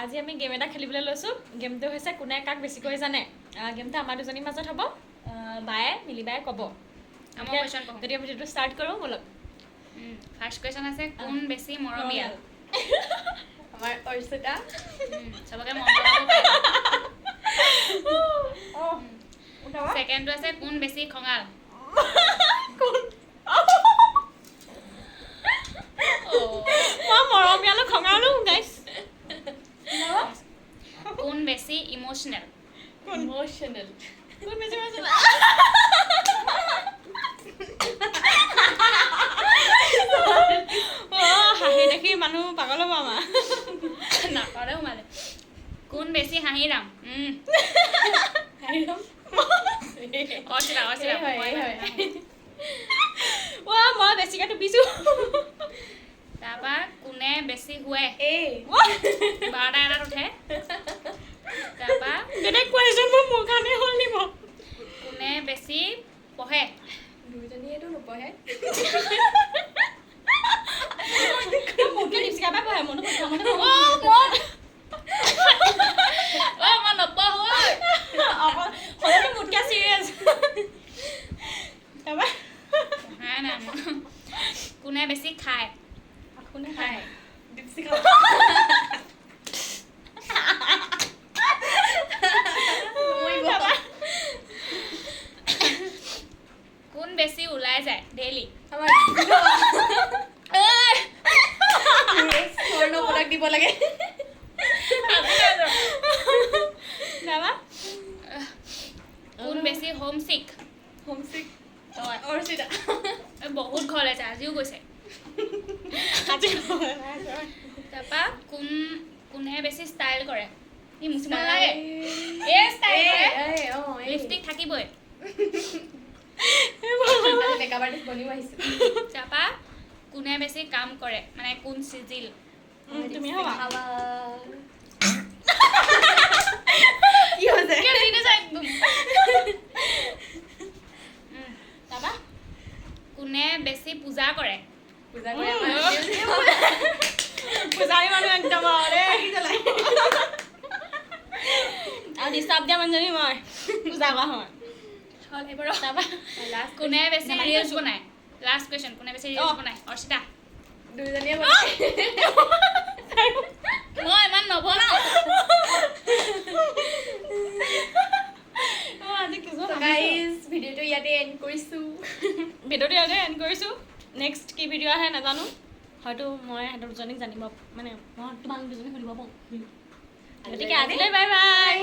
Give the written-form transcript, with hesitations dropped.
আজি আমি গেম এটা খেলিবলৈ লৈছোঁ গেমটো হৈছে কোনে কাক বেছিকৈ জানে গেমটো আমাৰ দুজনীৰ মাজত হ'ব বায়ে মিলিবাই ক'ব যদি আমি ভিডিঅ'টো ষ্টাৰ্ট কৰোঁ ব'লক ফাৰ্ষ্ট কুৱেশ্যন আছে কোন বেছি মৰমীয়াল আমাৰ অৰ্চিতা চবকে মৰম কৰিব ছেকেণ্ডটো আছে কোন বেছি খঙাল মই মৰমীয়ালো খঙালো গাইছ কোন বেছি ইমোশ্যনেল ইমোশ্যনেল কোন বেছি হাঁহি দেখি মানুহ পাগল হ'ব আমাৰ নাপালেও মানে কোন বেছি হাঁহিৰাম মই বেছিকৈ টুপিছোঁ তাৰপৰা কোনে বেছি শুৱে 12টা এটাত উঠে তাৰপৰা বেলেগ কুৱেশ্যনবোৰ মোৰ কাৰণে হ'ল নিব কোনে বেছি পঢ়ে দুইজনীয়েতো নপঢ়ে মোতকৈ দীপশিখা বাই পঢ়ে মনটো মই নপঢ়ো হ'লেতো মোতকৈ চিৰিয়াছ তাৰপৰা নাই কোনে বেছি খায় কোনে খায় দীপশিখা কোন বেছি ওলাই যায় ডেইলি আমাৰ স্বৰ্ণ পদক দিব লাগে কোন বেছি হোম চিক হোমচিক অৰ্চিতা বহুত ঘৰলৈ যায় আজিও গৈছে তাৰপৰা কোনে বেছি ষ্টাইল কৰে সি মুচিব নালাগে লিপষ্টিক থাকিবই মেকআপ আৰ্টিষ্ট বনিও আহিছোঁ তাৰপৰা কোনে বেছি কাম কৰে মানে কোন চিজিল তুমি কি হৈছে তাৰপৰা কোনে বেছি পূজা কৰে পূজা কৰে পূজাৰী মানুহ একদম আৰু ডিষ্টাৰ্ব দিয়া মানুহজনী মই পূজা কৰা সময় তাৰপৰা কোনে বেছি ৰিলছ বনায় লাষ্ট কুৱেশ্যন কোনে বেছি ৰিলছ বনায় অৰ্চিতা দুইজনীয়ে মই ইমান নবনাওঁ গাইজ ভিডিঅ'টো ইয়াতে এণ্ড কৰিছোঁ ভিডিঅ'টো ইয়াতে এণ্ড কৰিছোঁ নেক্সট কি ভিডিঅ' আহে নাজানো হয়তো মই সিহঁতৰ দুজনীক জানিব মানে মই তোমালোক দুজনীক সুধিব পাৰোঁ গতিকে আজিলৈ বাই বাই